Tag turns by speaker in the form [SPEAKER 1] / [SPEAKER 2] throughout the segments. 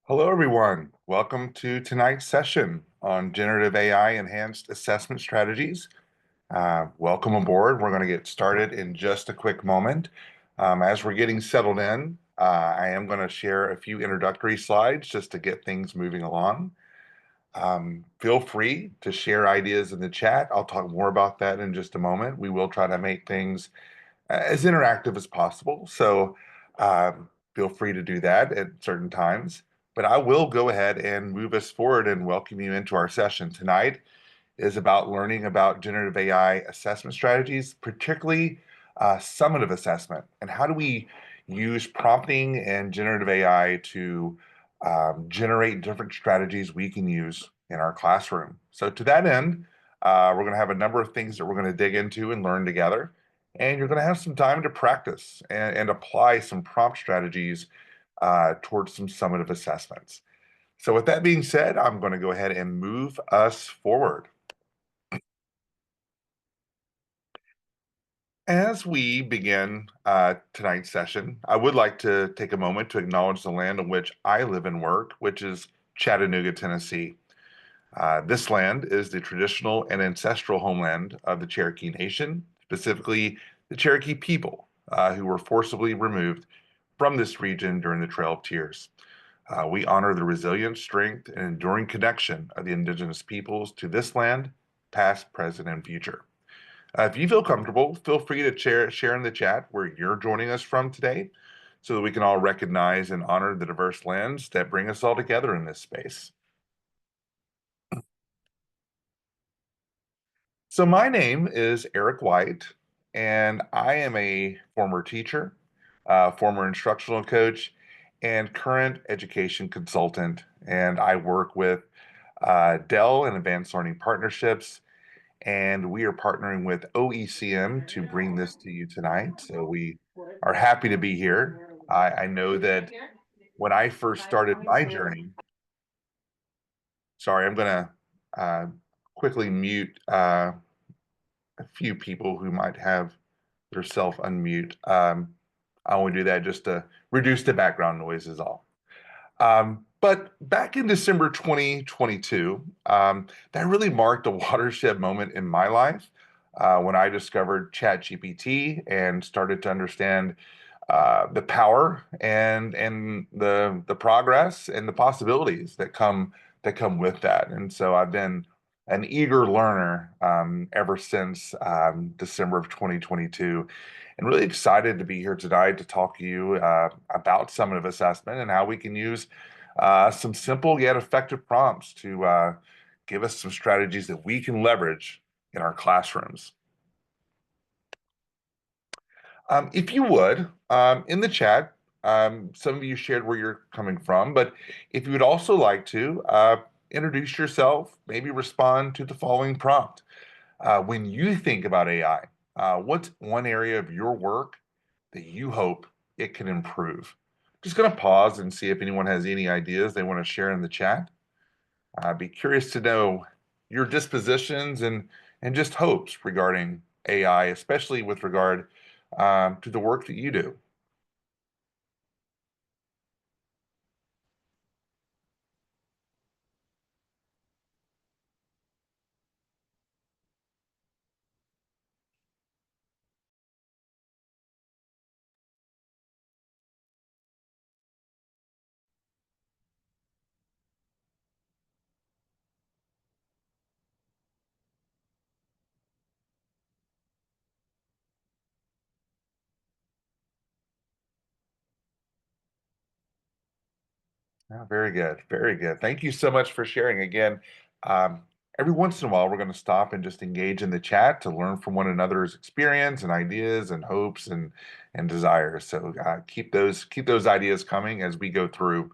[SPEAKER 1] Hello, everyone. Welcome to tonight's session on Generative AI-Enhanced Assessment Strategies. Welcome aboard. We're going to get started in just a quick moment. As we're getting settled in, I am going to share a few introductory slides just to get things moving along. Feel free to share ideas in the chat. I'll talk more about that in just a moment. We will try to make things as interactive as possible. So feel free to do that at certain times. But I will go ahead and move us forward and welcome you into our session. Tonight is about learning about generative AI assessment strategies, particularly summative assessment, and how do we use prompting and generative AI to generate different strategies we can use in our classroom. So to that end, we're going to have a number of things that we're going to dig into and learn together. And you're going to have some time to practice and apply some prompt strategies towards some summative assessments. So with that being said, I'm going to go ahead and move us forward. As we begin tonight's session, I would like to take a moment to acknowledge the land on which I live and work, which is Chattanooga, Tennessee. This land is the traditional and ancestral homeland of the Cherokee Nation, specifically the Cherokee people who were forcibly removed from this region during the Trail of Tears. We honor the resilience, strength, and enduring connection of the indigenous peoples to this land, past, present, and future. If you feel comfortable, feel free to share in the chat where you're joining us from today so that we can all recognize and honor the diverse lands that bring us all together in this space. So my name is Eric White, and I am a former teacher, former instructional coach, and current education consultant. And I work with Dell and Advanced Learning Partnerships, and we are partnering with OECM to bring this to you tonight. So we are happy to be here. I know that when I first started my journey, sorry, I'm going to quickly mute a few people who might have their self unmute. I only do that just to reduce the background noise is all. But back in December 2022, that really marked a watershed moment in my life when I discovered ChatGPT and started to understand the power and the progress and the possibilities that come with that. And so I've been an eager learner ever since December of 2022, and really excited to be here tonight to talk to you about summative assessment and how we can use some simple yet effective prompts to give us some strategies that we can leverage in our classrooms. If you would, in the chat, some of you shared where you're coming from, but if you would also like to introduce yourself, maybe respond to the following prompt. When you think about AI, what's one area of your work that you hope it can improve? Just going to pause and see if anyone has any ideas they want to share in the chat. I'd be curious to know your dispositions and just hopes regarding AI, especially with regard to the work that you do. Yeah, very good. Very good. Thank you so much for sharing again. Um, every once in a while, we're going to stop and just engage in the chat to learn from one another's experience and ideas and hopes and desires. So keep those ideas coming as we go through.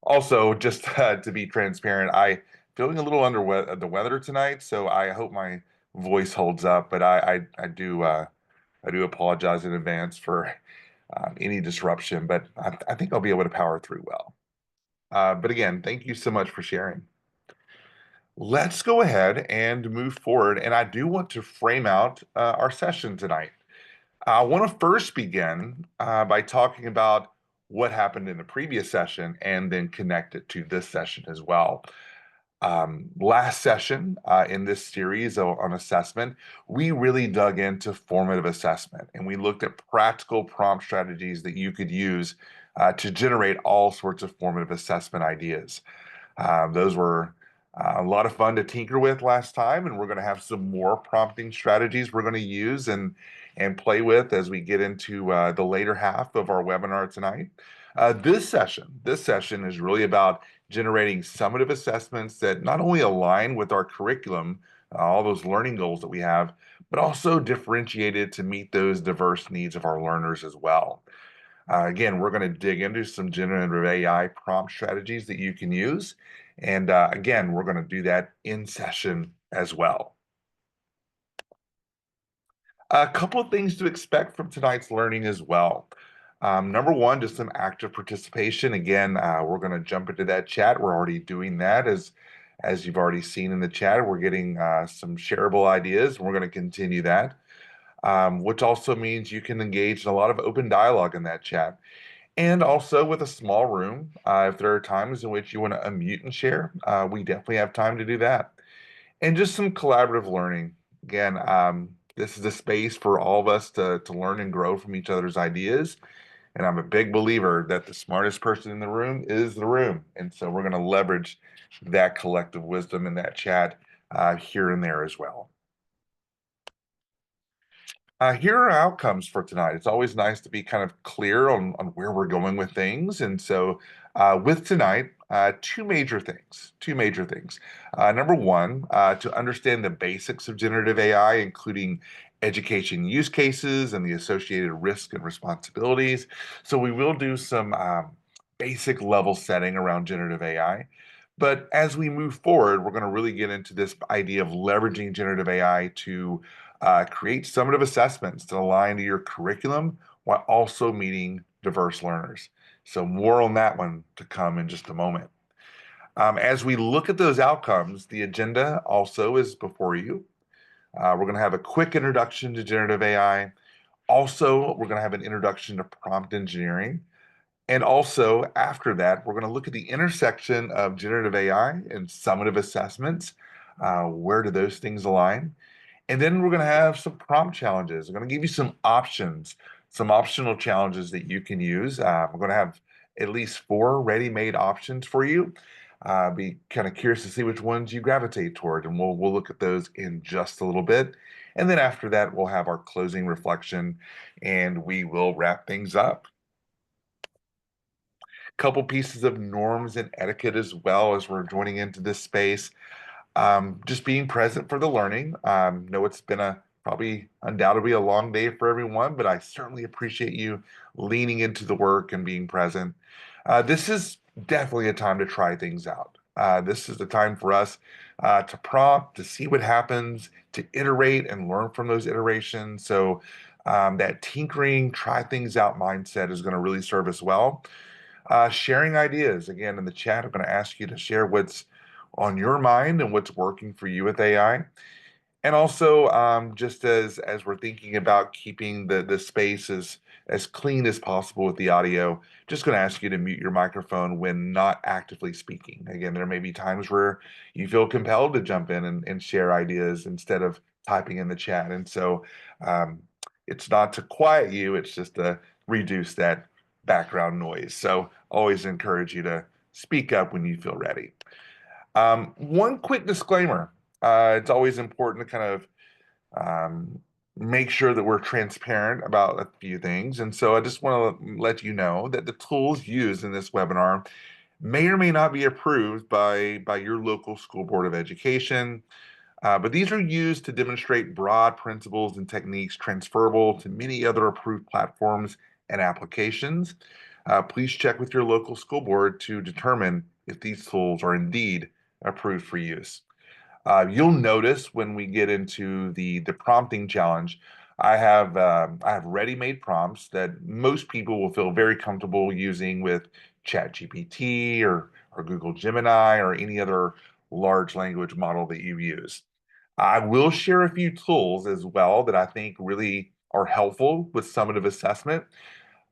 [SPEAKER 1] Also, just to be transparent, I feeling a little under the weather tonight, so I hope my voice holds up. But I do apologize in advance for any disruption, but I think I'll be able to power through well. But again, thank you so much for sharing. Let's go ahead and move forward. And I do want to frame out our session tonight. I want to first begin by talking about what happened in the previous session and then connect it to this session as well. Last session in this series on assessment, we really dug into formative assessment and we looked at practical prompt strategies that you could use to generate all sorts of formative assessment ideas. Those were a lot of fun to tinker with last time, and we're going to have some more prompting strategies we're going to use and play with as we get into the later half of our webinar tonight. This session is really about generating summative assessments that not only align with our curriculum, all those learning goals that we have, but also differentiated to meet those diverse needs of our learners as well. Again, we're going to dig into some generative AI prompt strategies that you can use. And again, we're going to do that in session as well. A couple of things to expect from tonight's learning as well. Number one, just some active participation. Again, we're going to jump into that chat. We're already doing that as you've already seen in the chat. We're getting some shareable ideas. We're going to continue that, which also means you can engage in a lot of open dialogue in that chat. And also with a small room, if there are times in which you want to unmute and share, we definitely have time to do that. And just some collaborative learning. Again, this is a space for all of us to learn and grow from each other's ideas. And I'm a big believer that the smartest person in the room is the room. And so we're going to leverage that collective wisdom in that chat here and there as well. Here are outcomes for tonight. It's always nice to be kind of clear on where we're going with things. And so with tonight, two major things. Number one, to understand the basics of generative AI, including education use cases and the associated risk and responsibilities. So we will do some basic level setting around generative AI. But as we move forward, we're going to really get into this idea of leveraging generative AI to create summative assessments that align to your curriculum while also meeting diverse learners. So more on that one to come in just a moment. As we look at those outcomes, the agenda also is before you. We're going to have a quick introduction to generative AI. Also, we're going to have an introduction to prompt engineering. And also, after that, we're going to look at the intersection of generative AI and summative assessments. Where do those things align? And then we're going to have some prompt challenges. I'm going to give you some options, some optional challenges that you can use. We're going to have at least 4 ready-made options for you. Be kind of curious to see which ones you gravitate toward, and we'll look at those in just a little bit. And then after that, we'll have our closing reflection, and we will wrap things up. Couple pieces of norms and etiquette as well as we're joining into this space. Just being present for the learning. Know it's been probably undoubtedly a long day for everyone, but I certainly appreciate you leaning into the work and being present. This is definitely a time to try things out. This is the time for us to prompt, to see what happens, to iterate and learn from those iterations. So that tinkering, try things out mindset is going to really serve us well. Sharing ideas. Again, in the chat, I'm going to ask you to share what's on your mind and what's working for you with AI. And also, just as we're thinking about keeping the space as clean as possible with the audio, just going to ask you to mute your microphone when not actively speaking. Again, there may be times where you feel compelled to jump in and share ideas instead of typing in the chat. And so it's not to quiet you, it's just to reduce that background noise. So always encourage you to speak up when you feel ready. One quick disclaimer. It's always important to kind of make sure that we're transparent about a few things. And so I just want to let you know that the tools used in this webinar may or may not be approved by your local school board of education. But these are used to demonstrate broad principles and techniques transferable to many other approved platforms and applications. Please check with your local school board to determine if these tools are indeed approved for use. You'll notice when we get into the prompting challenge, I have ready-made prompts that most people will feel very comfortable using with ChatGPT or Google Gemini or any other large language model that you use. I will share a few tools as well that I think really are helpful with summative assessment.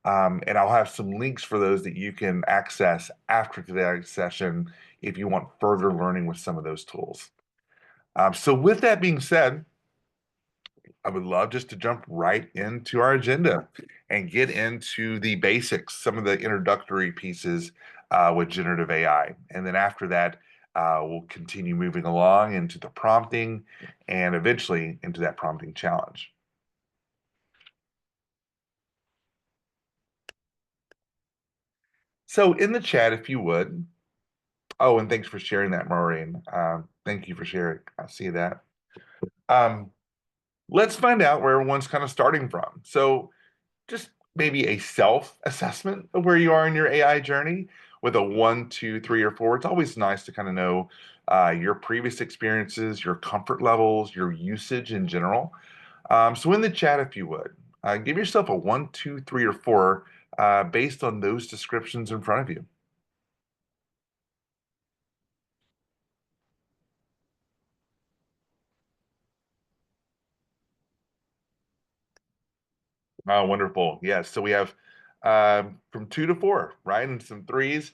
[SPEAKER 1] And I'll have some links for those that you can access after today's session if you want further learning with some of those tools. So with that being said, I would love just to jump right into our agenda and get into the basics, some of the introductory pieces with generative AI. And then after that, we'll continue moving along into the prompting and eventually into that prompting challenge. So in the chat, if you would, oh, and thanks for sharing that, Maureen. Thank you for sharing. I see that. Um, let's find out where everyone's kind of starting from. So just maybe a self-assessment of where you are in your AI journey with a 1, 2, 3, or 4. It's always nice to kind of know your previous experiences, your comfort levels, your usage in general. So in the chat, if you would, give yourself a 1, 2, 3, or 4 based on those descriptions in front of you. Oh, wonderful. Yes. So we have from 2 to 4, right? And some threes.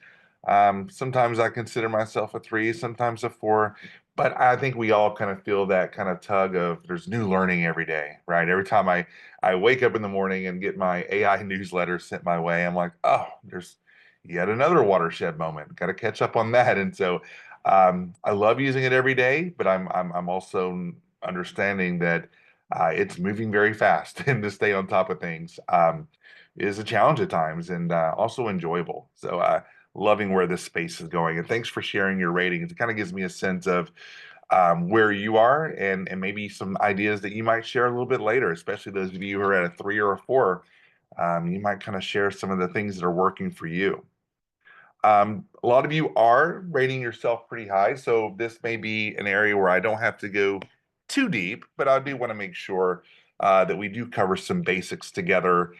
[SPEAKER 1] Sometimes I consider myself a 3, sometimes a 4, but I think we all kind of feel that kind of tug of there's new learning every day, right? Every time I wake up in the morning and get my AI newsletter sent my way, I'm like, oh, there's yet another watershed moment. Got to catch up on that. And so I love using it every day, but I'm also understanding that it's moving very fast, and to stay on top of things is a challenge at times, and also enjoyable. So, loving where this space is going. And thanks for sharing your ratings. It kind of gives me a sense of where you are, and maybe some ideas that you might share a little bit later, especially those of you who are at a 3 or a 4. You might kind of share some of the things that are working for you. A lot of you are rating yourself pretty high, so this may be an area where I don't have to go too deep, but I do want to make sure that we do cover some basics together,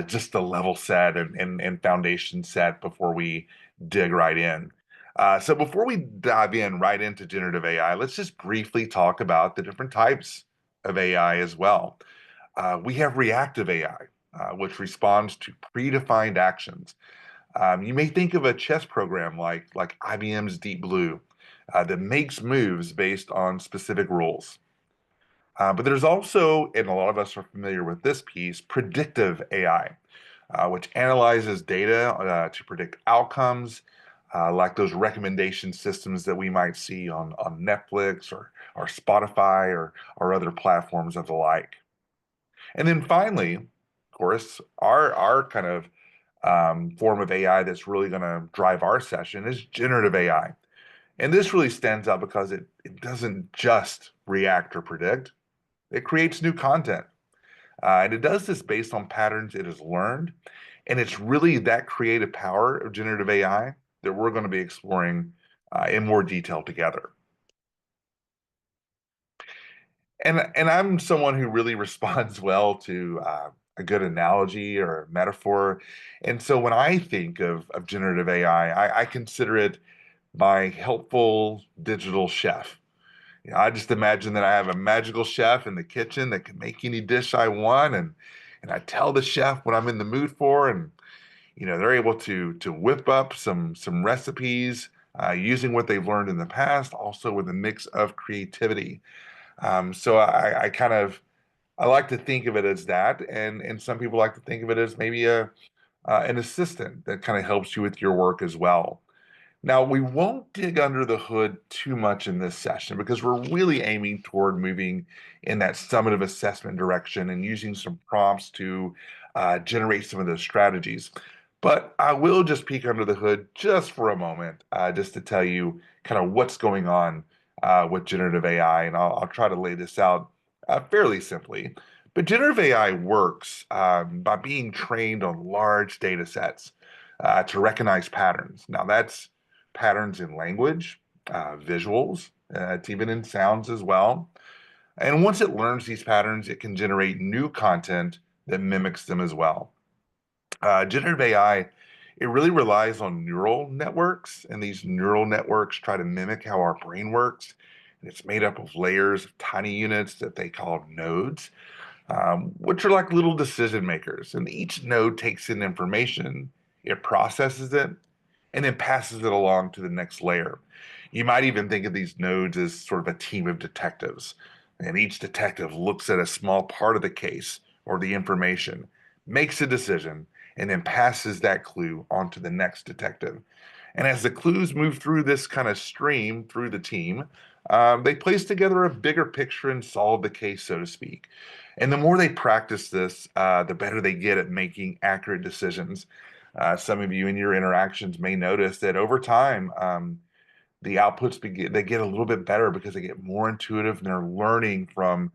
[SPEAKER 1] just the level set and foundation set before we dig right in. So before we dive in right into generative AI, let's just briefly talk about the different types of AI as well. We have reactive AI, which responds to predefined actions. You may think of a chess program like IBM's Deep Blue that makes moves based on specific rules. But there's also, and a lot of us are familiar with this piece, predictive AI, which analyzes data to predict outcomes, like those recommendation systems that we might see on Netflix or Spotify or other platforms of the like. And then finally, of course, our kind of form of AI that's really going to drive our session is generative AI. And this really stands out because it doesn't just react or predict, it creates new content. And it does this based on patterns it has learned. And it's really that creative power of generative AI that we're going to be exploring in more detail together. And I'm someone who really responds well to a good analogy or a metaphor. And so when I think of generative AI, I consider it my helpful digital chef. You know, I just imagine that I have a magical chef in the kitchen that can make any dish I want, and I tell the chef what I'm in the mood for, and they're able to whip up some recipes using what they've learned in the past, also with a mix of creativity. So I kind of I like to think of it as that, and some people like to think of it as maybe a an assistant that kind of helps you with your work as well. Now, we won't dig under the hood too much in this session because we're really aiming toward moving in that summative assessment direction and using some prompts to generate some of those strategies. But I will just peek under the hood just for a moment, just to tell you kind of what's going on with generative AI, and I'll try to lay this out fairly simply. But generative AI works by being trained on large data sets to recognize patterns. Now, that's patterns in language, visuals, it's even in sounds as well. And once it learns these patterns, it can generate new content that mimics them as well. Generative AI, it really relies on neural networks, and these neural networks try to mimic how our brain works. And it's made up of layers of tiny units that they call nodes. which are like little decision makers. And each node takes in information, it processes it, and then passes it along to the next layer. You might even think of these nodes as sort of a team of detectives, and each detective looks at a small part of the case or the information, makes a decision, and then passes that clue on to the next detective. And as the clues move through this kind of stream through the team, they place together a bigger picture and solve the case, so to speak. And the more they practice this, the better they get at making accurate decisions. Some of you in your interactions may notice that over time, the outputs they get a little bit better because they get more intuitive and they're learning from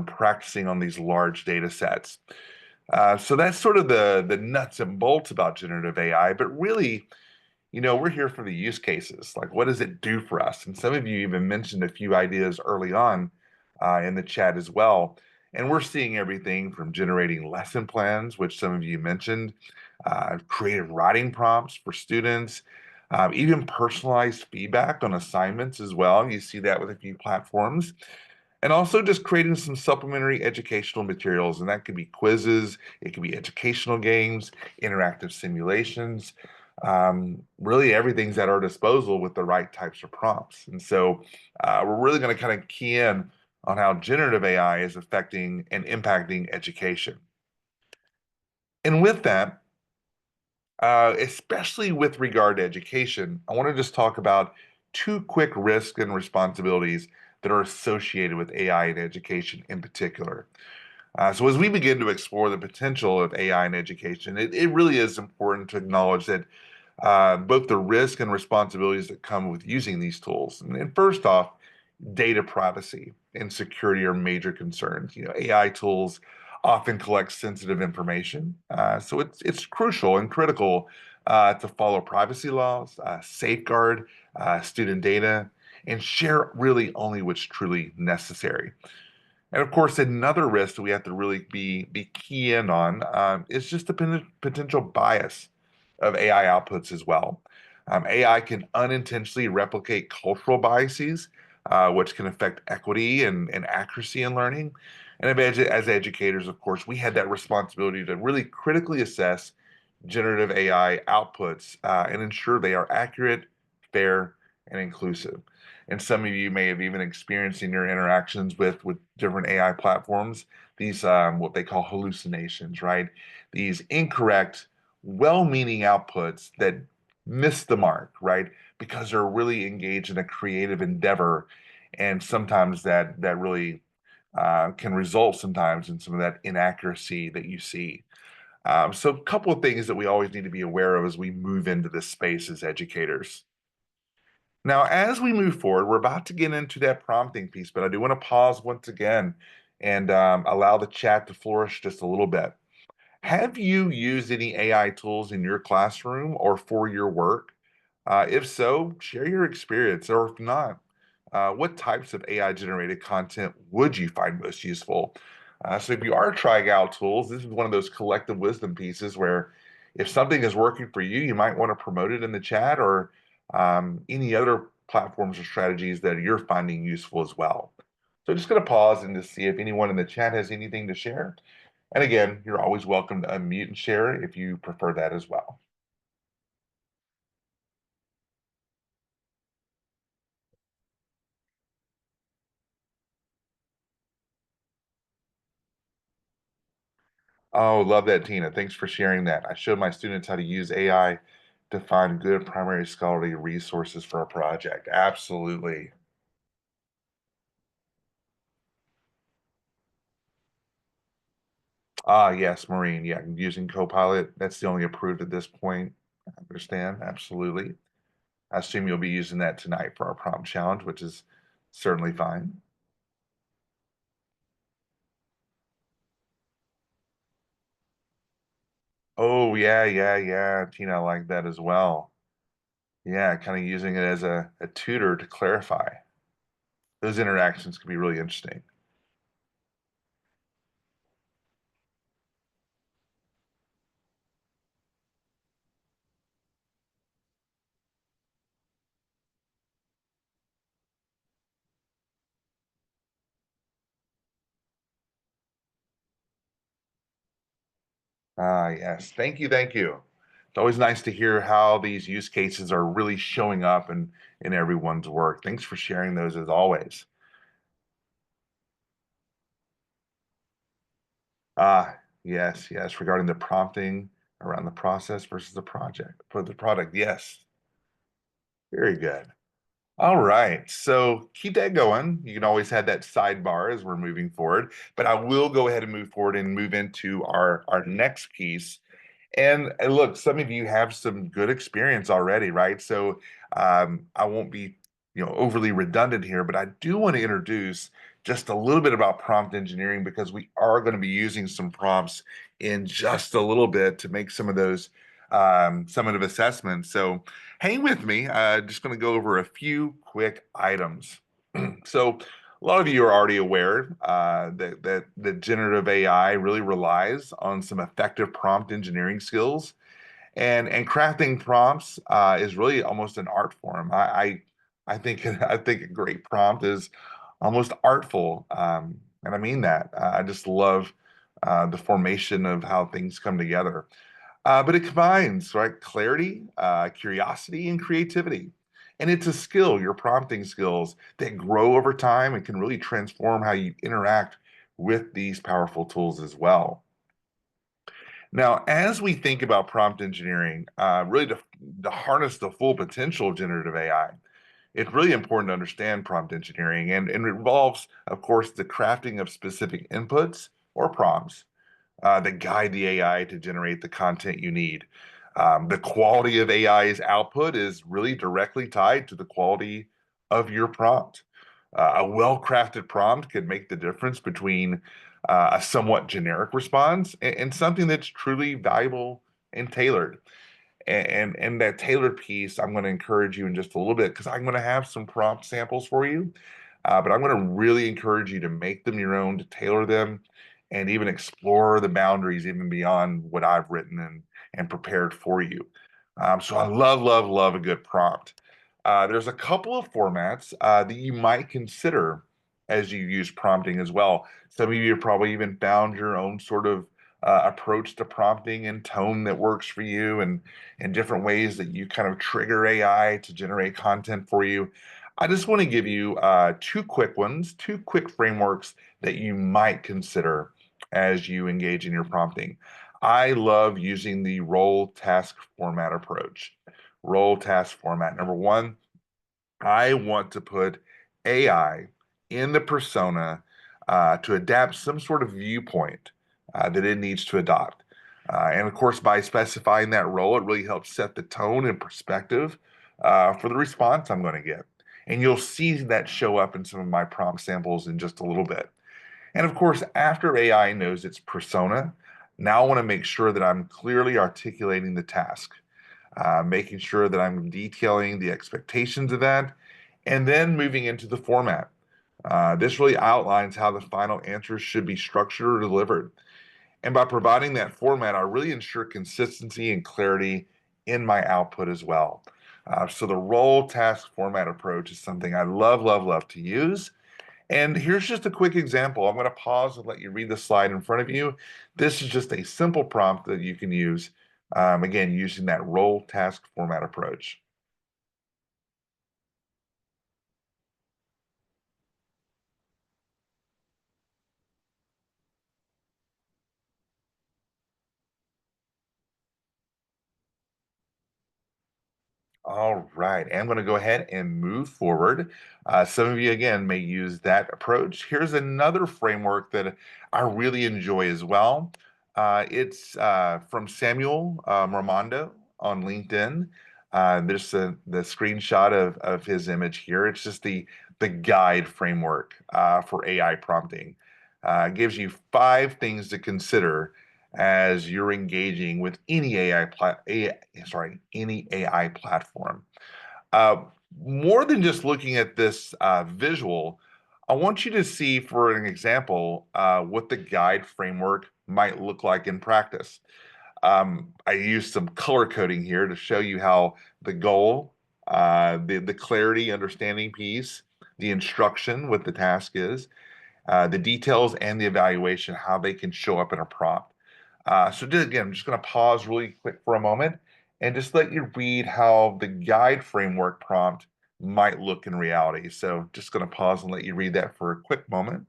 [SPEAKER 1] practicing on these large data sets. So that's sort of the nuts and bolts about generative AI. But really, we're here for the use cases. Like, what does it do for us? And some of you even mentioned a few ideas early on in the chat as well. And we're seeing everything from generating lesson plans, which some of you mentioned, creative writing prompts for students, even personalized feedback on assignments as well. You see that with a few platforms. And also just creating some supplementary educational materials. And that could be quizzes, it could be educational games, interactive simulations. Really, everything's at our disposal with the right types of prompts. And so we're really going to kind of key in on how generative AI is affecting and impacting education. And with that, especially with regard to education, I want to just talk about two quick risks and responsibilities that are associated with AI in education in particular. So as we begin to explore the potential of AI in education, it really is important to acknowledge that both the risk and responsibilities that come with using these tools. And first off, data privacy and security are major concerns. AI tools often collect sensitive information, so it's crucial and critical to follow privacy laws, safeguard student data, and share really only what's truly necessary. And of course, another risk that we have to really be key in on is just the potential bias of AI outputs as well. AI can unintentionally replicate cultural biases, which can affect equity and accuracy in learning. And as educators, of course, we had that responsibility to really critically assess generative AI outputs and ensure they are accurate, fair, and inclusive. And some of you may have even experienced in your interactions with different AI platforms these what they call hallucinations, right? These incorrect, well-meaning outputs that miss the mark, right? Because they're really engaged in a creative endeavor, and sometimes that really can result sometimes in some of that inaccuracy that you see. So a couple of things that we always need to be aware of as we move into this space as educators. Now, as we move forward, we're about to get into that prompting piece, but I do want to pause once again and allow the chat to flourish just a little bit. Have you used any AI tools in your classroom or for your work? If so, share your experience, or if not, what types of AI generated content would you find most useful? So if you are trying out tools, this is one of those collective wisdom pieces where if something is working for you, you might want to promote it in the chat or any other platforms or strategies that you're finding useful as well. So just going to pause and just see if anyone in the chat has anything to share. And again, you're always welcome to unmute and share if you prefer that as well. Oh, love that, Tina. Thanks for sharing that. I showed my students how to use AI to find good primary scholarly resources for a project. Absolutely. Ah, yes, Maureen. Yeah, I'm using Copilot. That's the only approved at this point. I understand. Absolutely. I assume you'll be using that tonight for our prompt challenge, which is certainly fine. Oh, yeah, yeah, yeah. Tina, I like that as well. Yeah, kind of using it as a tutor to clarify. Those interactions can be really interesting. Ah, yes. Thank you. Thank you. It's always nice to hear how these use cases are really showing up in everyone's work. Thanks for sharing those as always. Ah, yes, yes. Regarding the prompting around the process versus the project for the product. Yes. Very good. All right. So keep that going. You can always have that sidebar as we're moving forward, but I will go ahead and move forward and move into our next piece. And look, some of you have some good experience already, right? So I won't be, overly redundant here, but I do want to introduce just a little bit about prompt engineering because we are going to be using some prompts in just a little bit to make some of those summative assessments. So hang with me. Just going to go over a few quick items. So a lot of you are already aware that generative AI really relies on some effective prompt engineering skills, and crafting prompts is really almost an art form. I think I think a great prompt is almost artful, and I mean that. I just love the formation of how things come together. But it combines, right, clarity, curiosity, and creativity. And it's a skill, your prompting skills, that grow over time and can really transform how you interact with these powerful tools as well. Now, as we think about prompt engineering, really to harness the full potential of generative AI, it's really important to understand prompt engineering, and it involves, of course, the crafting of specific inputs or prompts that guide the AI to generate the content you need. The quality of AI's output is really directly tied to the quality of your prompt. A well-crafted prompt could make the difference between a somewhat generic response and something that's truly valuable and tailored. And that tailored piece, I'm going to encourage you in just a little bit because I'm going to have some prompt samples for you. But I'm going to really encourage you to make them your own, to tailor them, and even explore the boundaries even beyond what I've written and prepared for you. So I love, love, love a good prompt. There's a couple of formats that you might consider as you use prompting as well. Some of you have probably even found your own sort of approach to prompting and tone that works for you, and different ways that you kind of trigger AI to generate content for you. I just want to give you two quick ones, two quick frameworks that you might consider as you engage in your prompting. I love using the role task format approach. Role task format. Number one, I want to put AI in the persona to adapt some sort of viewpoint that it needs to adopt. And of course, by specifying that role, it really helps set the tone and perspective for the response I'm going to get. And you'll see that show up in some of my prompt samples in just a little bit. And of course, after AI knows its persona, now I want to make sure that I'm clearly articulating the task, making sure that I'm detailing the expectations of that, and then moving into the format. This really outlines how the final answers should be structured or delivered. And by providing that format, I really ensure consistency and clarity in my output as well. So the role task format approach is something I love, love, love to use. And here's just a quick example. I'm going to pause and let you read the slide in front of you. This is just a simple prompt that you can use, again, using that role task format approach. All right, I'm going to go ahead and move forward. Some of you, again, may use that approach. Here's another framework that I really enjoy as well. It's from Samuel Ramondo on LinkedIn. There's the screenshot of his image here. It's just the guide framework for AI prompting. It gives you 5 things to consider as you're engaging with any any AI platform. Uh, More than just looking at this visual, I want you to see, for an example, what the guide framework might look like in practice. I used some color coding here to show you how the goal, the clarity, understanding piece, the instruction, what the task is, the details, and the evaluation, how they can show up in a prompt. Again, I'm just going to pause really quick for a moment and just let you read how the guide framework prompt might look in reality. So just going to pause and let you read that for a quick moment.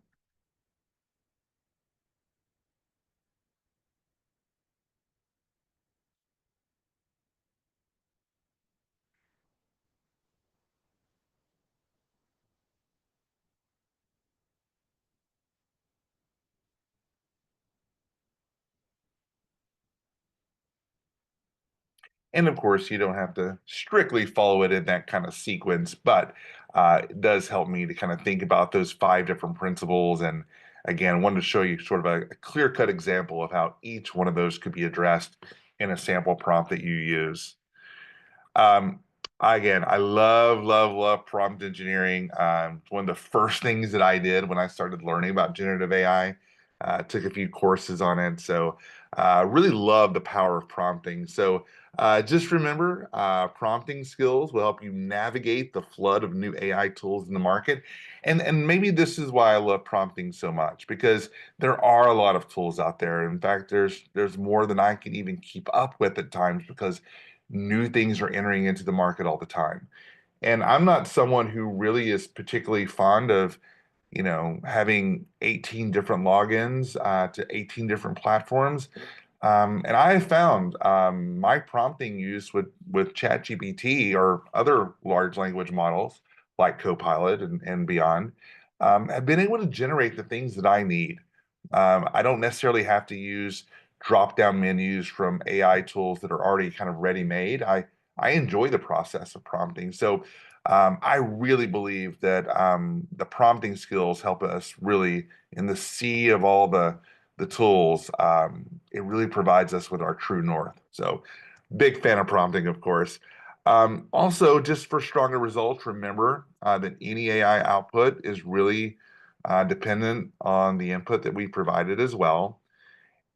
[SPEAKER 1] And of course, you don't have to strictly follow it in that kind of sequence, but it does help me to kind of think about those five different principles. And again, I wanted to show you sort of a clear-cut example of how each one of those could be addressed in a sample prompt that you use. Um, Again, I love prompt engineering. One of the first things that I did when I started learning about generative AI. Took a few courses on it, so really love the power of prompting. So just remember, prompting skills will help you navigate the flood of new AI tools in the market. And maybe this is why I love prompting so much, because there are a lot of tools out there. In fact, there's more than I can even keep up with at times because new things are entering into the market all the time. And I'm not someone who really is particularly fond of, having 18 different logins to 18 different platforms. And I have found my prompting use with ChatGPT or other large language models like Copilot and beyond have been able to generate the things that I need. I don't necessarily have to use drop-down menus from AI tools that are already kind of ready-made. I enjoy the process of prompting. So I really believe that the prompting skills help us really in the sea of all the tools. It really provides us with our true north. So big fan of prompting, of course. Also, just for stronger results, remember that any AI output is really dependent on the input that we provided as well.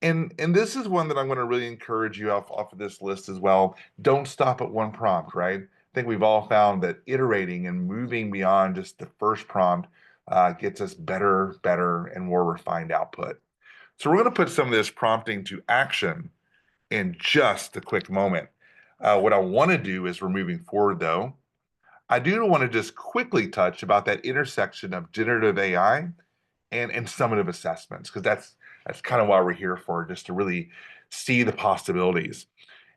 [SPEAKER 1] And this is one that I'm going to really encourage you off of this list as well. Don't stop at one prompt, right? I think we've all found that iterating and moving beyond just the first prompt gets us better, and more refined output. So we're going to put some of this prompting to action in just a quick moment. What I want to do as we're moving forward, though, I do want to just quickly touch about that intersection of generative AI and summative assessments, because that's kind of why we're here for, just to really see the possibilities.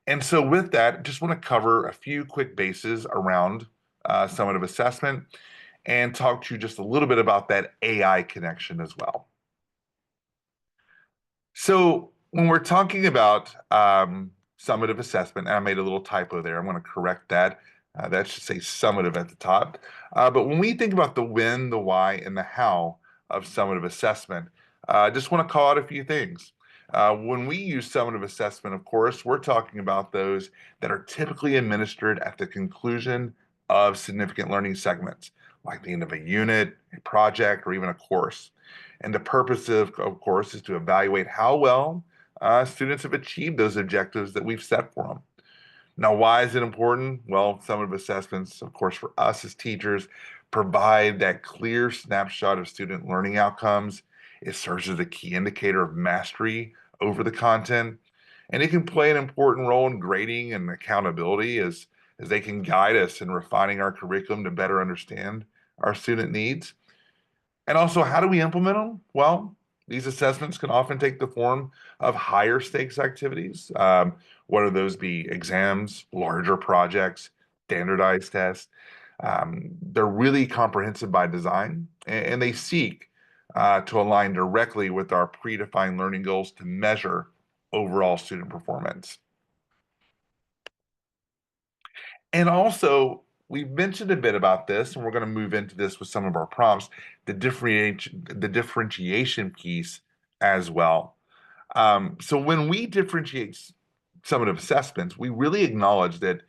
[SPEAKER 1] And so with that, just want to cover a few quick bases around summative assessment and talk to you just a little bit about that AI connection as well. So when we're talking about summative assessment, and I made a little typo there, I'm going to correct that. That should say summative at the top. But when we think about the when, the why, and the how of summative assessment, I just want to call out a few things. When we use summative assessment, of course, we're talking about those that are typically administered at the conclusion of significant learning segments, like the end of a unit, a project, or even a course. And the purpose of course, is to evaluate how well students have achieved those objectives that we've set for them. Now, why is it important? Well, summative assessments, of course, for us as teachers, provide that clear snapshot of student learning outcomes. It serves as a key indicator of mastery over the content, and it can play an important role in grading and accountability as they can guide us in refining our curriculum to better understand our student needs. And also, how do we implement them? Well, these assessments can often take the form of higher stakes activities, whether those be exams, larger projects, standardized tests. They're really comprehensive by design, and they seek to align directly with our predefined learning goals to measure overall student performance. And also, we've mentioned a bit about this, and we're going to move into this with some of our prompts, the differentiation piece as well. So when we differentiate summative assessments, we really acknowledge that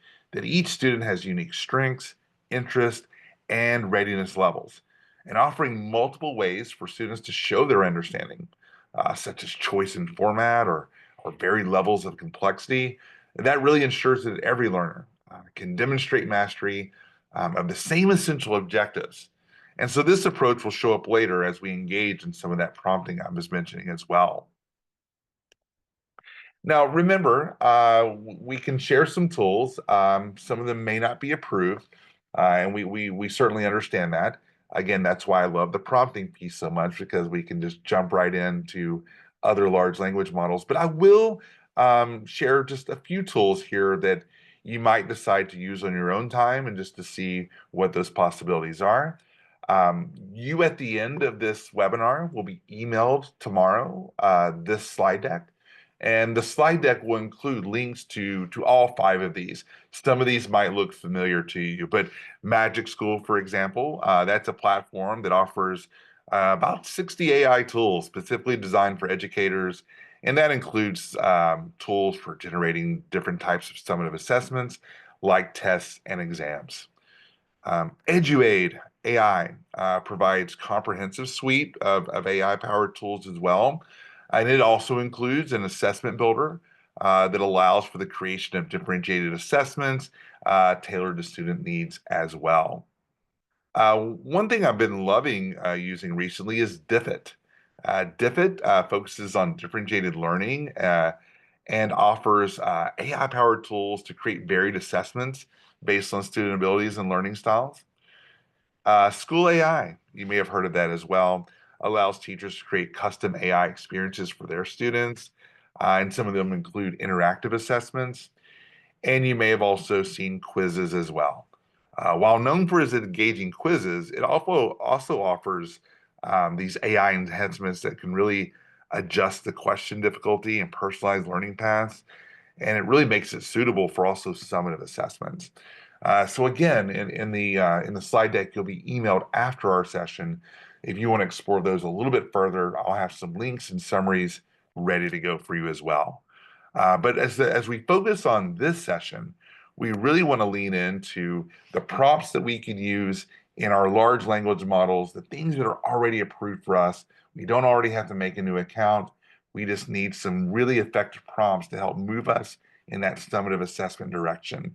[SPEAKER 1] each student has unique strengths, interests, and readiness levels, and offering multiple ways for students to show their understanding, such as choice in format or varied levels of complexity. That really ensures that every learner can demonstrate mastery of the same essential objectives. And so this approach will show up later as we engage in some of that prompting I was mentioning as well. Now, remember, we can share some tools. Some of them may not be approved, and we certainly understand that. Again, that's why I love the prompting piece so much because we can just jump right into other large language models. But I will share just a few tools here that you might decide to use on your own time and just to see what those possibilities are. You at the end of this webinar will be emailed tomorrow this slide deck. And the slide deck will include links to all five of these. Some of these might look familiar to you, but Magic School, for example, that's a platform that offers about 60 AI tools specifically designed for educators. And that includes tools for generating different types of summative assessments like tests and exams. EduAid AI provides comprehensive suite of AI-powered tools as well. And it also includes an assessment builder that allows for the creation of differentiated assessments tailored to student needs as well. One thing I've been loving using recently is Diffit. Diffit focuses on differentiated learning and offers AI-powered tools to create varied assessments based on student abilities and learning styles. School AI, you may have heard of that as well, allows teachers to create custom AI experiences for their students, and some of them include interactive assessments. And you may have also seen quizzes as well. While known for its engaging quizzes, it also offers these AI enhancements that can really adjust the question difficulty and personalize learning paths, and it really makes it suitable for also summative assessments. So again, in the slide deck, you'll be emailed after our session. If you want to explore those a little bit further, I'll have some links and summaries ready to go for you as well. But as we focus on this session, we really want to lean into the prompts that we can use in our large language models, the things that are already approved for us. We don't already have to make a new account. We just need some really effective prompts to help move us in that summative assessment direction.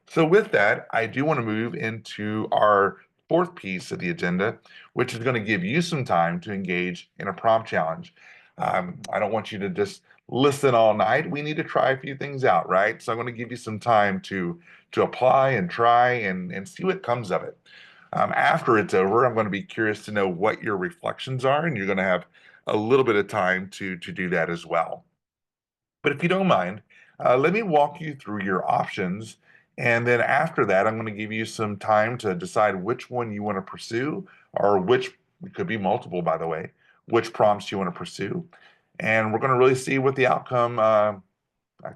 [SPEAKER 1] So with that, I do want to move into our fourth piece of the agenda, which is going to give you some time to engage in a prompt challenge. I don't want you to just listen all night. We need to try a few things out, right? So I'm going to give you some time to apply and try and see what comes of it. After it's over, I'm going to be curious to know what your reflections are, and you're going to have a little bit of time to do that as well. But if you don't mind, let me walk you through your options. And then after that, I'm going to give you some time to decide which one you want to pursue, or which, it could be multiple, by the way, which prompts you want to pursue. And we're going to really see what the outcome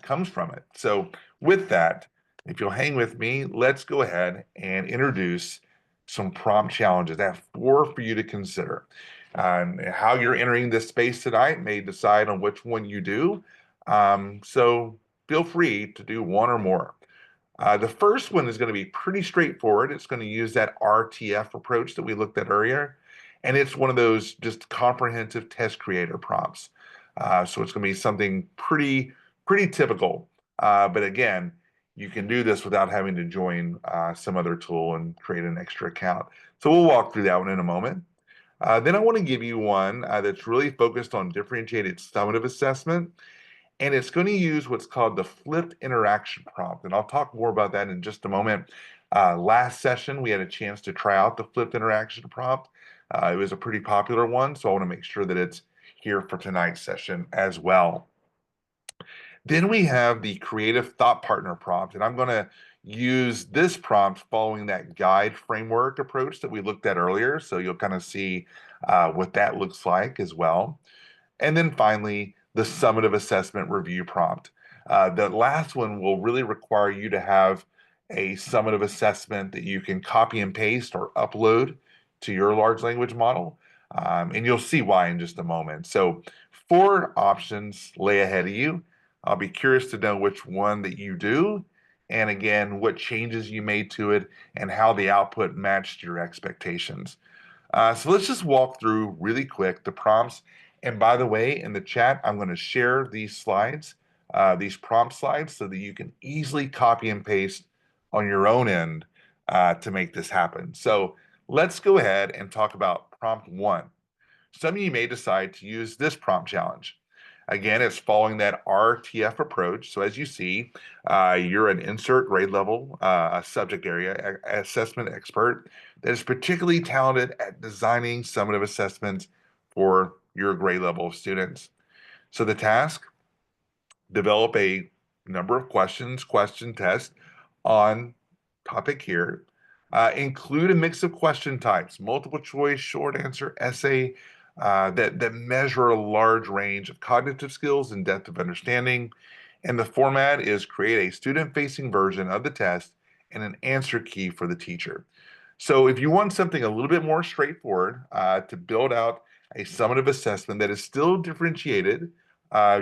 [SPEAKER 1] comes from it. So with that, if you'll hang with me, let's go ahead and introduce some prompt challenges. I have four for you to consider. How you're entering this space tonight may decide on which one you do. So feel free to do one or more. The first one is going to be pretty straightforward. It's going to use that RTF approach that we looked at earlier. And it's one of those just comprehensive test creator prompts. So it's going to be something pretty typical. But again, you can do this without having to join some other tool and create an extra account. So we'll walk through that one in a moment. Then I want to give you one that's really focused on differentiated summative assessment. And it's going to use what's called the flipped interaction prompt. And I'll talk more about that in just a moment. Last session, we had a chance to try out the flipped interaction prompt. It was a pretty popular one, so I want to make sure that it's here for tonight's session as well. Then we have the creative thought partner prompt, and I'm going to use this prompt following that guide framework approach that we looked at earlier. So you'll kind of see what that looks like as well. And then finally, the summative assessment review prompt. The last one will really require you to have a summative assessment that you can copy and paste or upload to your large language model. And you'll see why in just a moment. So four options lay ahead of you. I'll be curious to know which one that you do, and again, what changes you made to it and how the output matched your expectations. So let's just walk through really quick the prompts. And by the way, in the chat, I'm going to share these slides, these prompt slides, so that you can easily copy and paste on your own end to make this happen. So let's go ahead and talk about prompt one. Some of you may decide to use this prompt challenge. Again, it's following that RTF approach. So as you see, you're an insert grade level, a subject area assessment expert that is particularly talented at designing summative assessments for your grade level of students. So the task, develop a number of questions, question test on topic here. Include a mix of question types, multiple choice, short answer, essay, that measure a large range of cognitive skills and depth of understanding. And the format is create a student-facing version of the test and an answer key for the teacher. So if you want something a little bit more straightforward to build out a summative assessment that is still differentiated,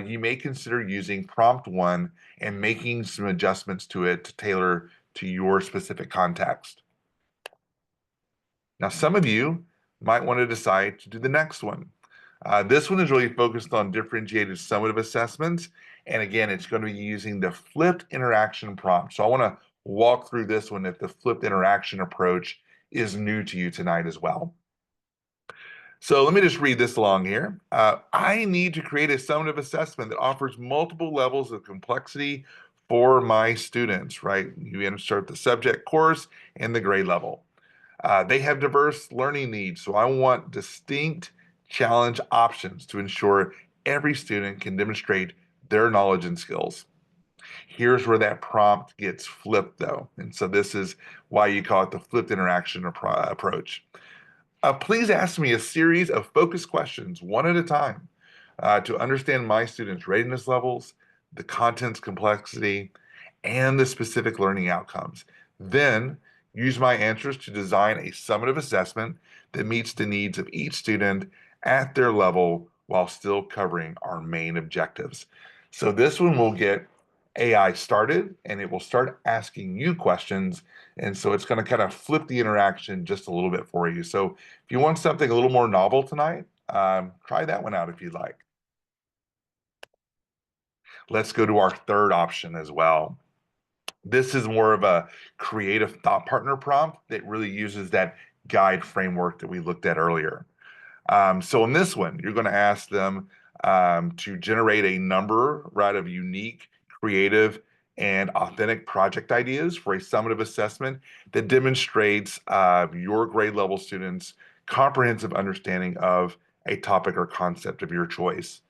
[SPEAKER 1] you may consider using prompt one and making some adjustments to it to tailor to your specific context. Now, some of you might want to decide to do the next one. This one is really focused on differentiated summative assessments. And again, it's going to be using the flipped interaction prompt. So I want to walk through this one if the flipped interaction approach is new to you tonight as well. So let me just read this along here. I need to create a summative assessment that offers multiple levels of complexity for my students, right? You insert the subject, course, and the grade level. They have diverse learning needs, so I want distinct challenge options to ensure every student can demonstrate their knowledge and skills. Here's where that prompt gets flipped, though. And so this is why you call it the flipped interaction approach. Please ask me a series of focused questions, one at a time, to understand my students' readiness levels, the content's complexity, and the specific learning outcomes. Then use my answers to design a summative assessment that meets the needs of each student at their level while still covering our main objectives. So this one will get AI started and it will start asking you questions. And so it's going to kind of flip the interaction just a little bit for you. So if you want something a little more novel tonight, try that one out if you'd like. Let's go to our third option as well. This is more of a creative thought partner prompt that really uses that guide framework that we looked at earlier. So in this one, you're going to ask them to generate a number, right, of unique, creative, and authentic project ideas for a summative assessment that demonstrates your grade level students' comprehensive understanding of a topic or concept of your choice.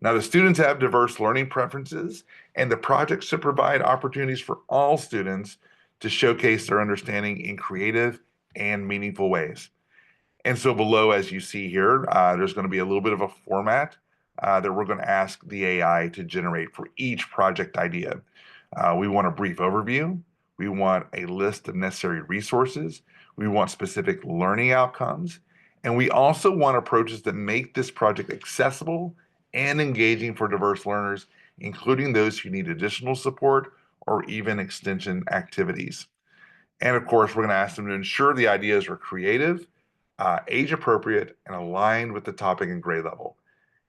[SPEAKER 1] Now, the students have diverse learning preferences, and the projects should provide opportunities for all students to showcase their understanding in creative and meaningful ways. And so below, as you see here, there's going to be a little bit of a format that we're going to ask the AI to generate for each project idea. We want a brief overview. We want a list of necessary resources. We want specific learning outcomes. And we also want approaches that make this project accessible and engaging for diverse learners, including those who need additional support or even extension activities. And of course, we're going to ask them to ensure the ideas are creative, age appropriate, and aligned with the topic and grade level.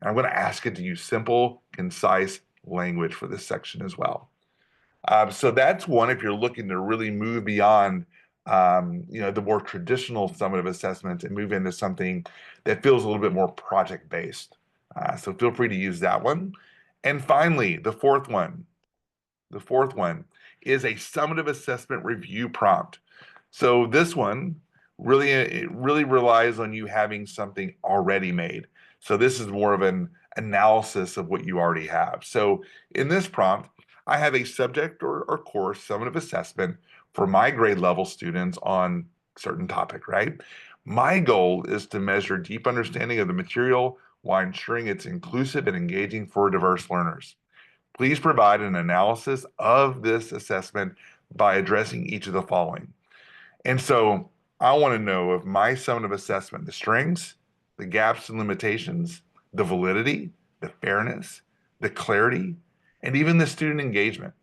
[SPEAKER 1] And I'm going to ask it to use simple, concise language for this section as well. So that's one if you're looking to really move beyond the more traditional summative assessments and move into something that feels a little bit more project-based. So feel free to use that one. And finally, the fourth one is a summative assessment review prompt. So this one it really relies on you having something already made. So this is more of an analysis of what you already have. So in this prompt, I have a subject or course summative assessment for my grade level students on certain topic, right? My goal is to measure deep understanding of the material while ensuring it's inclusive and engaging for diverse learners. Please provide an analysis of this assessment by addressing each of the following. And so I want to know of my summative assessment, the strengths, the gaps and limitations, the validity, the fairness, the clarity, and even the student engagement.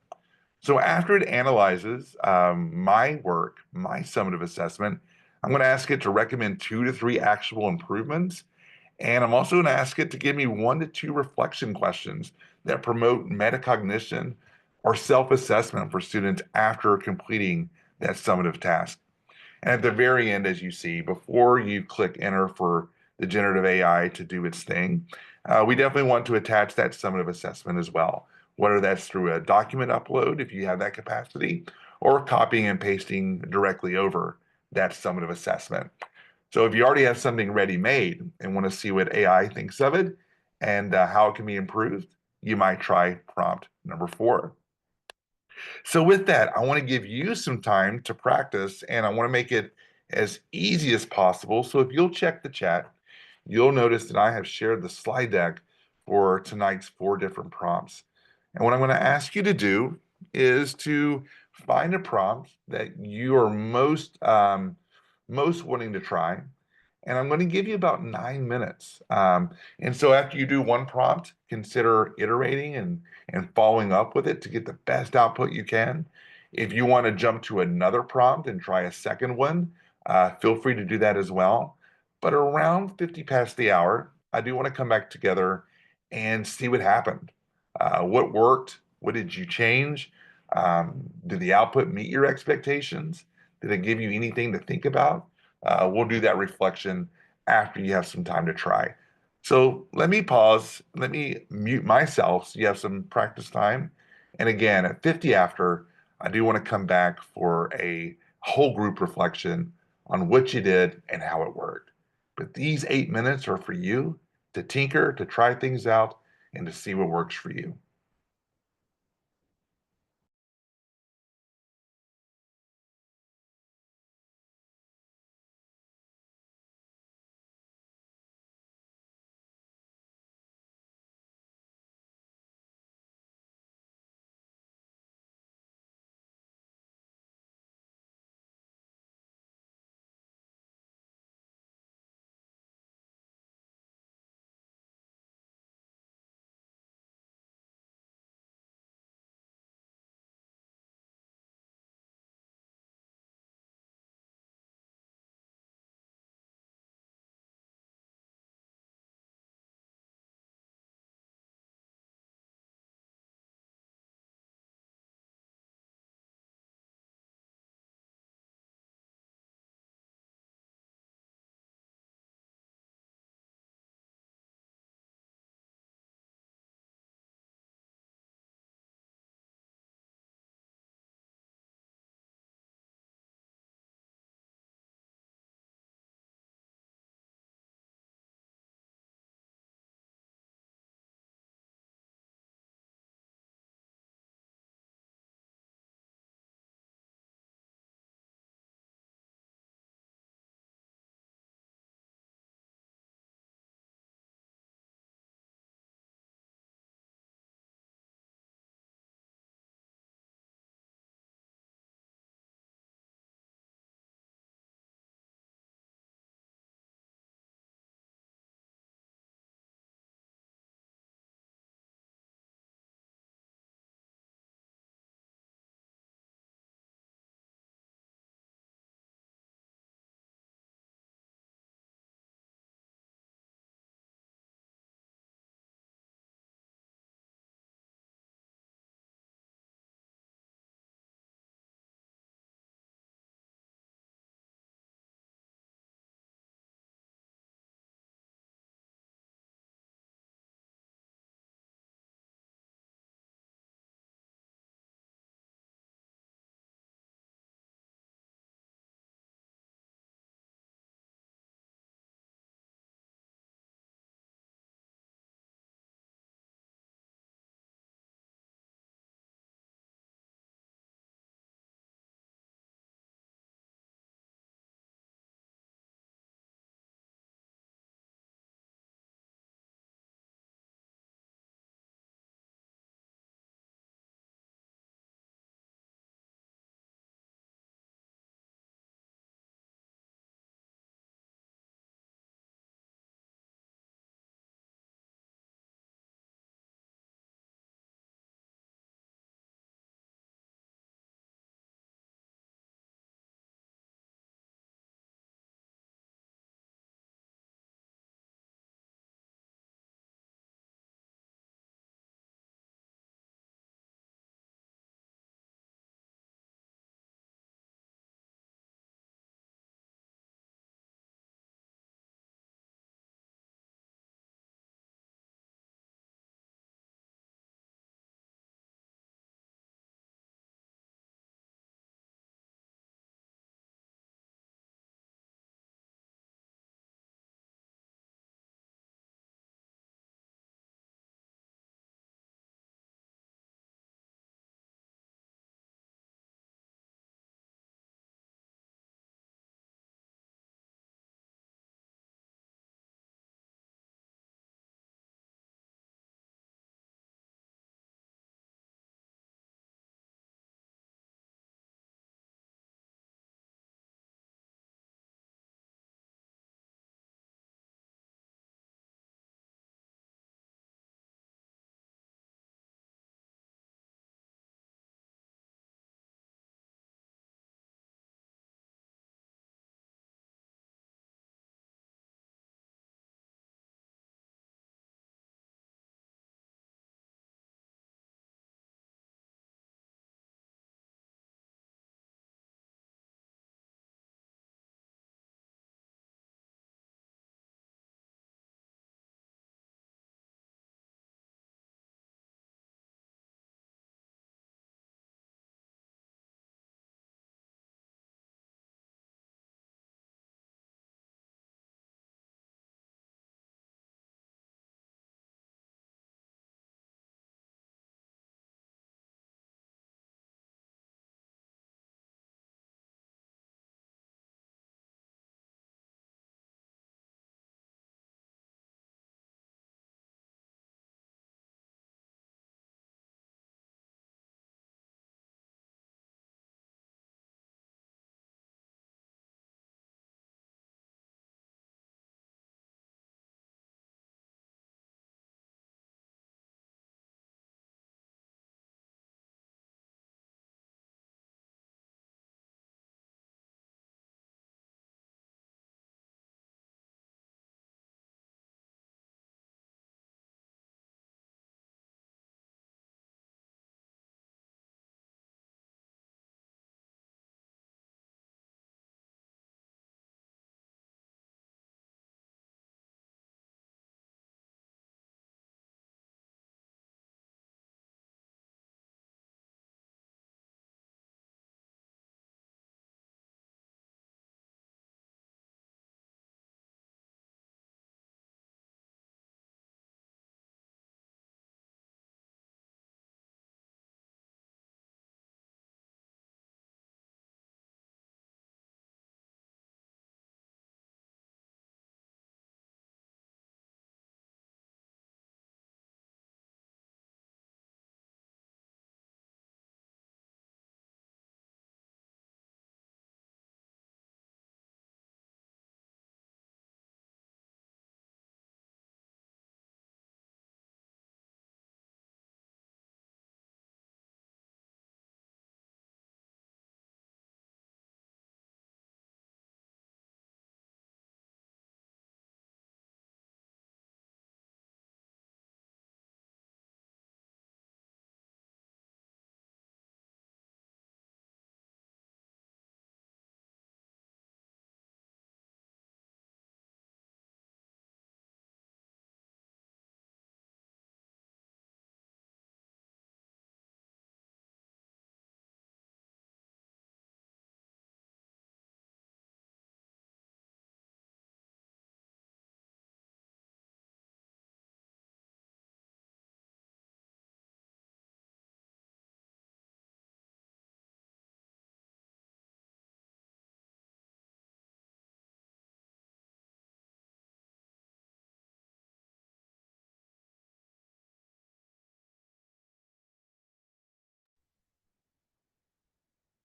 [SPEAKER 1] So after it analyzes my work, my summative assessment, I'm going to ask it to recommend 2 to 3 actionable improvements. And I'm also going to ask it to give me 1 to 2 reflection questions that promote metacognition or self-assessment for students after completing that summative task. And at the very end, as you see, before you click enter for the generative AI to do its thing, we definitely want to attach that summative assessment as well, whether that's through a document upload, if you have that capacity, or copying and pasting directly over that summative assessment. So if you already have something ready-made and want to see what AI thinks of it and how it can be improved, you might try prompt number 4. So with that, I want to give you some time to practice, and I want to make it as easy as possible. So if you'll check the chat, you'll notice that I have shared the slide deck for tonight's 4 different prompts. And what I'm going to ask you to do is to find a prompt that you are most wanting to try. And I'm going to give you about 9 minutes. And so after you do one prompt, consider iterating and following up with it to get the best output you can. If you want to jump to another prompt and try a second one, feel free to do that as well. But around 50 past the hour, I do want to come back together and see what happened. What worked? What did you change? Did the output meet your expectations? Did it give you anything to think about? We'll do that reflection after you have some time to try. So let me pause. Let me mute myself so you have some practice time. And again, at 50 after, I do want to come back for a whole group reflection on what you did and how it worked. But these 8 minutes are for you to tinker, to try things out, and to see what works for you.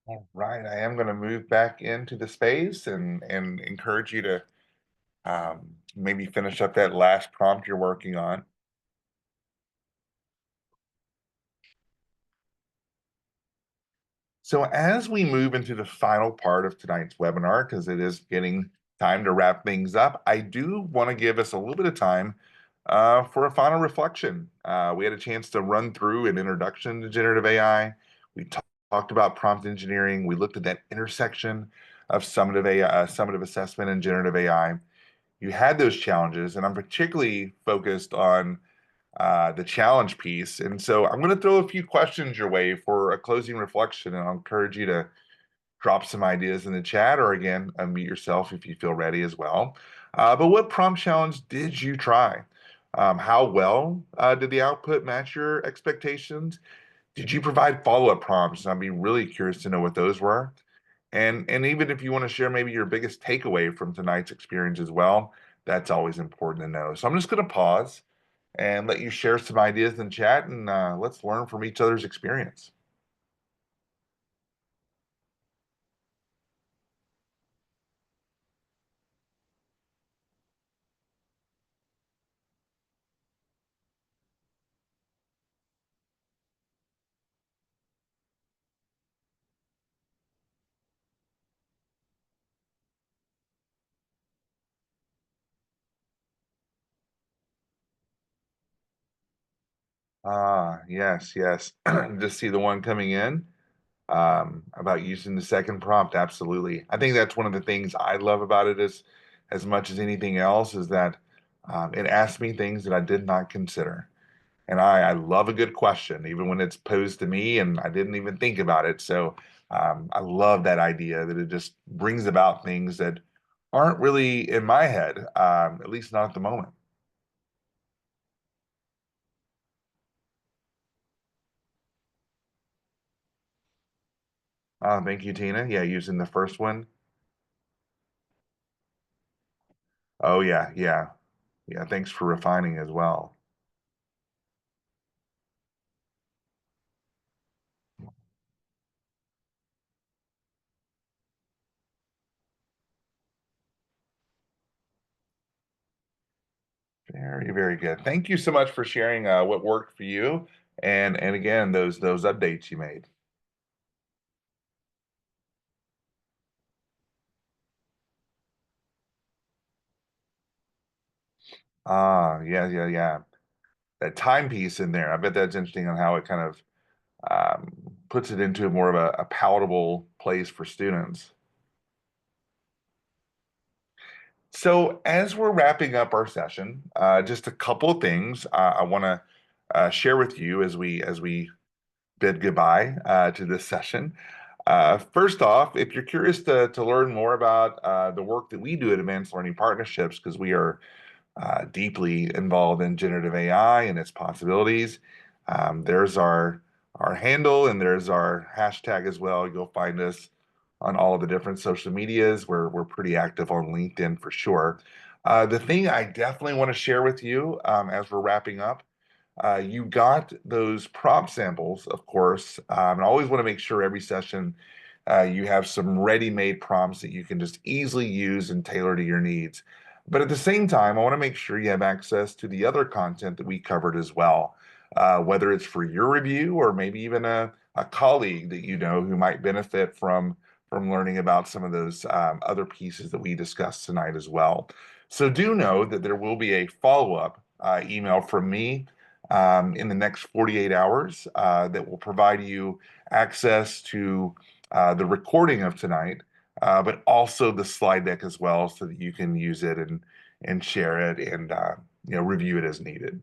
[SPEAKER 1] All right, I am going to move back into the space and encourage you to maybe finish up that last prompt you're working on. So as we move into the final part of tonight's webinar, because it is getting time to wrap things up, I do want to give us a little bit of time for a final reflection. We had a chance to run through an introduction to generative AI. We talked about prompt engineering. We looked at that intersection of summative AI, summative assessment and generative AI. You had those challenges, and I'm particularly focused on the challenge piece. And so I'm going to throw a few questions your way for a closing reflection, and I'll encourage you to drop some ideas in the chat, or again, unmute yourself if you feel ready as well. But what prompt challenge did you try? How well did the output match your expectations? Did you provide follow-up prompts? I'd be really curious to know what those were. And even if you want to share maybe your biggest takeaway from tonight's experience as well, that's always important to know. So I'm just going to pause and let you share some ideas in chat, and let's learn from each other's experience. Ah, yes, yes. Just see the one coming in about using the second prompt. Absolutely. I think that's one of the things I love about it is, as much as anything else, is that it asks me things that I did not consider. And I love a good question, even when it's posed to me and I didn't even think about it. So I love that idea that it just brings about things that aren't really in my head, at least not at the moment. Thank you, Tina. Yeah, using the first one. Oh, yeah, yeah. Yeah, thanks for refining as well. Very, very good. Thank you so much for sharing what worked for you, and again, those updates you made. Ah, yeah, yeah, yeah. That timepiece in there. I bet that's interesting on how it kind of puts it into more of a palatable place for students. So as we're wrapping up our session, just a couple of things I want to share with you as we bid goodbye to this session. First off, if you're curious to learn more about the work that we do at Advanced Learning Partnerships, because we are deeply involved in generative AI and its possibilities. There's our handle, and there's our hashtag as well. You'll find us on all of the different social medias. We're pretty active on LinkedIn for sure. The thing I definitely want to share with you as we're wrapping up, you got those prompt samples, of course, and I always want to make sure every session you have some ready-made prompts that you can just easily use and tailor to your needs. But at the same time, I want to make sure you have access to the other content that we covered as well, whether it's for your review or maybe even a colleague that you know who might benefit from learning about some of those other pieces that we discussed tonight as well. So do know that there will be a follow-up email from me in the next 48 hours that will provide you access to the recording of tonight, but also the slide deck as well, so that you can use it and share it and review it as needed.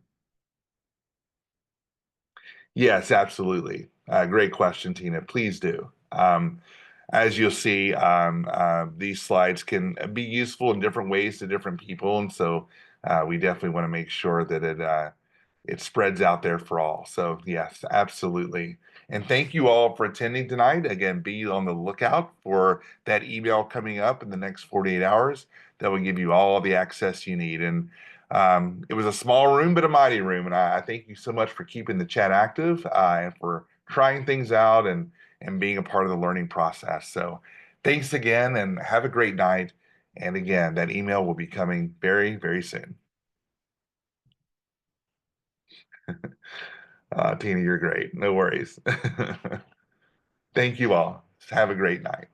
[SPEAKER 1] Yes, absolutely. Great question, Tina. Please do. As you'll see, these slides can be useful in different ways to different people, and so we definitely want to make sure that it spreads out there for all. So yes, absolutely. And thank you all for attending tonight. Again, be on the lookout for that email coming up in the next 48 hours that will give you all the access you need. And it was a small room, but a mighty room. And I thank you so much for keeping the chat active and for trying things out and being a part of the learning process. So thanks again and have a great night. And again, that email will be coming very, very soon. Tina, you're great. No worries. Thank you all. Have a great night.